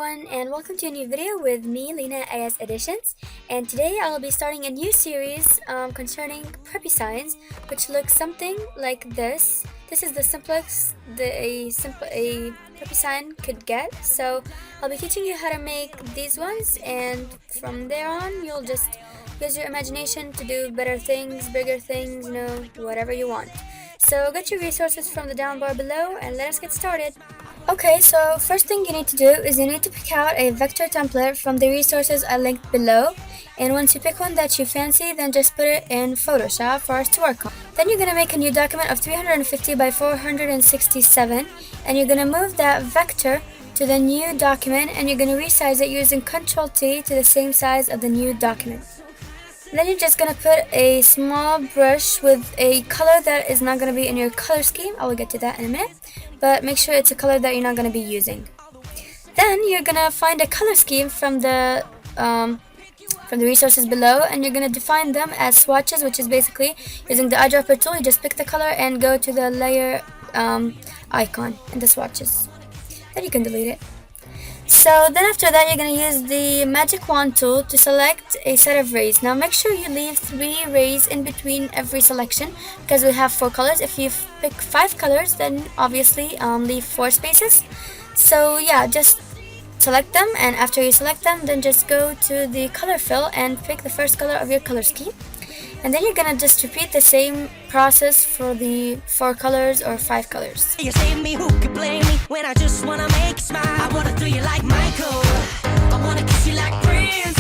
everyone, and welcome to a new video with me, Lina AS Editions. And today I'll be starting a new series concerning preppy signs, which looks something like this. This is the simplest a preppy sign could get. So I'll be teaching you how to make these ones, and from there on you'll just use your imagination to do better things, bigger things, whatever you want. So get your resources from the down bar below and let us get started. Okay, so first thing you need to do is you need to pick out a vector template from the resources I linked below. And once you pick one that you fancy, then just put it in Photoshop for us to work on. Then you're going to make a new document of 350 by 467, and you're going to move that vector to the new document, and you're going to resize it using Ctrl-T to the same size of the new document. Then you're just going to put a small brush with a color that is not going to be in your color scheme. I will get to that in a minute, but make sure it's a color that you're not going to be using. Then you're going to find a color scheme from the resources below, and you're going to define them as swatches, which is basically using the eyedropper tool. You just pick the color and go to the layer icon in the swatches. Then you can delete it. So then after that, you're going to use the magic wand tool to select a set of rays. Now make sure you leave 3 rays in between every selection, because we have 4 colors. If you pick 5 colors, then obviously leave 4 spaces. So yeah, just select them, and after you select them, then just go to the color fill and pick the first color of your color scheme. And then you're gonna just repeat the same process for the 4 colors or 5 colors. You save me, who could blame me when I just wanna make you smile? I wanna do you like Michael, I wanna kiss you like Prince.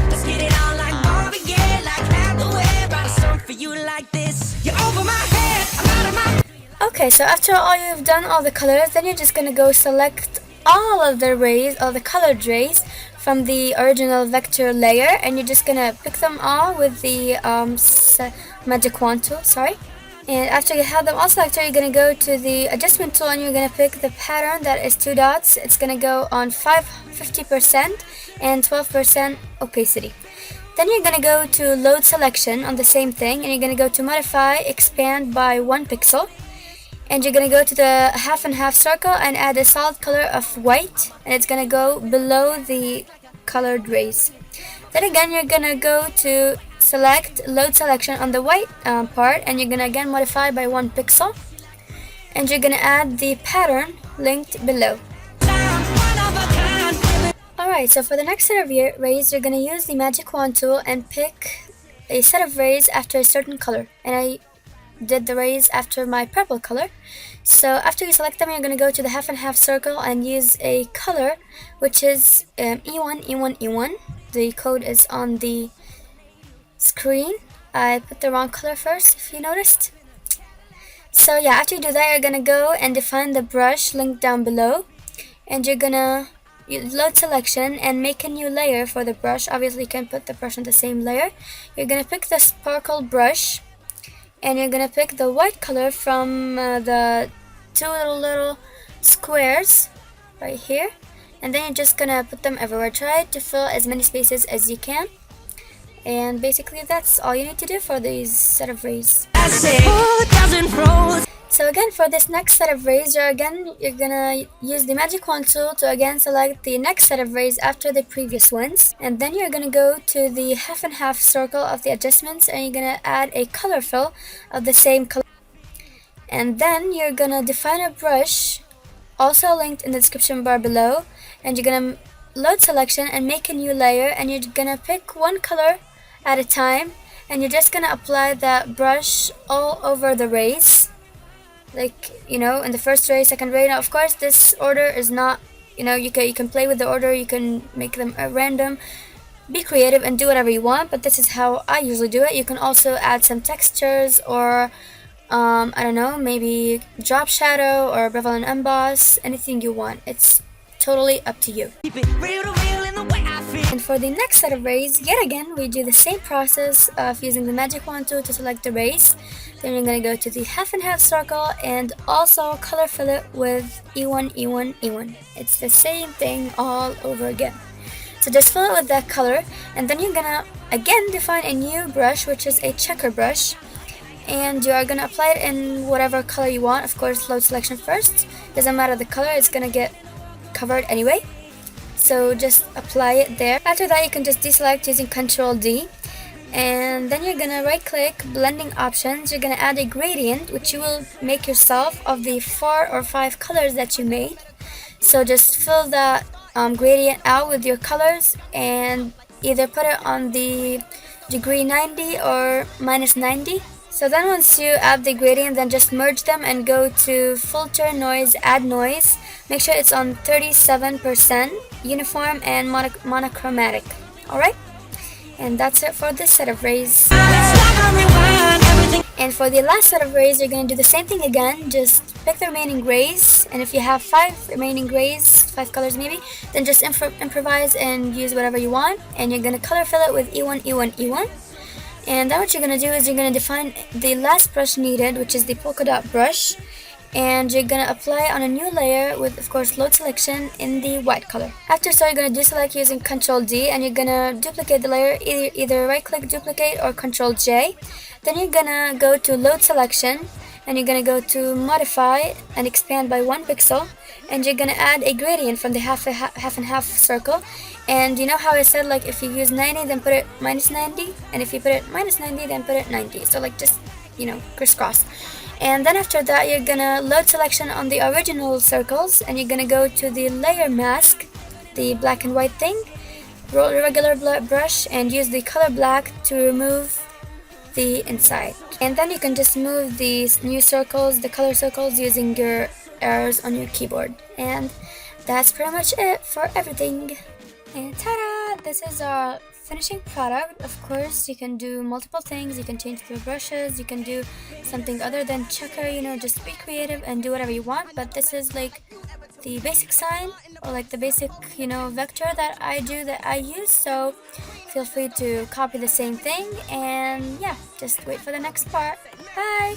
Let's get it on like Marvin Gaye, like Hathaway. Write a song for you like this. You're over my head, I'm out of my... Okay, so after all you've done all the colors, then you're just gonna go select all of the rays, all the colored rays from the original vector layer, and you're just gonna pick them all with the magic wand tool, and after you have them all selected, you're gonna go to the adjustment tool, and you're gonna pick the pattern that is 2 dots. It's gonna go on 50% and 12% opacity. Then you're gonna go to load selection on the same thing, and you're gonna go to modify, expand by 1 pixel. And you're going to go to the half and half circle and add a solid color of white, and it's going to go below the colored rays. Then again, you're going to go to select load selection on the white part, and you're going to again modify by 1 pixel, and you're going to add the pattern linked below. Alright, so for the next set of rays, you're going to use the magic wand tool and pick a set of rays after a certain color, and I did the rays after my purple color. So after you select them, you're going to go to the half and half circle and use a color which is E1, E1, E1. The code is on the screen. I put the wrong color first, if you noticed. So yeah, after you do that, you're going to go and define the brush linked down below, and you're going to load selection and make a new layer for the brush. Obviously you can put the brush on the same layer. You're going to pick the sparkle brush, and you're gonna pick the white color from the 2 little squares right here, and then you're just gonna put them everywhere. Try to fill as many spaces as you can, and basically that's all you need to do for these set of rays. So again, for this next set of rays, you're gonna use the magic wand tool to again select the next set of rays after the previous ones, and then you're gonna go to the half and half circle of the adjustments, and you're gonna add a color fill of the same color, and then you're gonna define a brush also linked in the description bar below, and you're gonna load selection and make a new layer, and you're gonna pick 1 color at a time, and you're just gonna apply that brush all over the rays. Like, in the first ray, second ray. Now of course this order is not, you can play with the order, you can make them random, be creative and do whatever you want, but this is how I usually do it. You can also add some textures, or I don't know, maybe drop shadow or bevel and emboss, anything you want. It's totally up to you. And for the next set of rays, yet again we do the same process of using the magic wand tool to select the rays. Then you're going to go to the half and half circle and also color fill it with E1, E1, E1. It's the same thing all over again. So just fill it with that color, and then you're going to again define a new brush, which is a checker brush, and you are going to apply it in whatever color you want. Of course, load selection first. Doesn't matter the color, it's going to get covered anyway. so just apply it there. After that, you can just deselect using Ctrl D, and then you're gonna right click blending options. You're gonna add a gradient which you will make yourself of the 4 or 5 colors that you made. So just fill that gradient out with your colors and either put it on the degree 90 or minus 90. So then once you add the gradient, then just merge them and go to filter, noise, add noise. Make sure it's on 37%, uniform and monochromatic. Alright? And that's it for this set of rays. And for the last set of rays, you're going to do the same thing again. Just pick the remaining rays, and if you have 5 remaining rays, 5 colors maybe, then just improvise and use whatever you want. And you're going to color fill it with E1, E1, E1. And then what you're going to do is you're going to define the last brush needed, which is the polka dot brush. And you're going to apply on a new layer with, of course, load selection in the white color. After so, you're going to deselect using Ctrl D, and you're going to duplicate the layer, either right click duplicate or Ctrl J. Then you're going to go to load selection, and you're going to go to modify and expand by 1 pixel, and you're going to add a gradient from the half and half circle. And you know how I said, like, if you use 90 then put it minus 90, and if you put it minus 90 then put it 90, so like just, you know, crisscross. And then after that, you're gonna load selection on the original circles, and you're gonna go to the layer mask, the black and white thing, roll regular brush, and use the color black to remove the inside. And then you can just move these new circles, the color circles, using your arrows on your keyboard. And that's pretty much it for everything. And ta-da! This is our finishing product. Of course, you can do multiple things. You can change the brushes. You can do something other than checker, you know, just be creative and do whatever you want. But this is like the basic sign, or like the basic, you know, vector that I use. So feel free to copy the same thing. And yeah, just wait for the next part. Bye!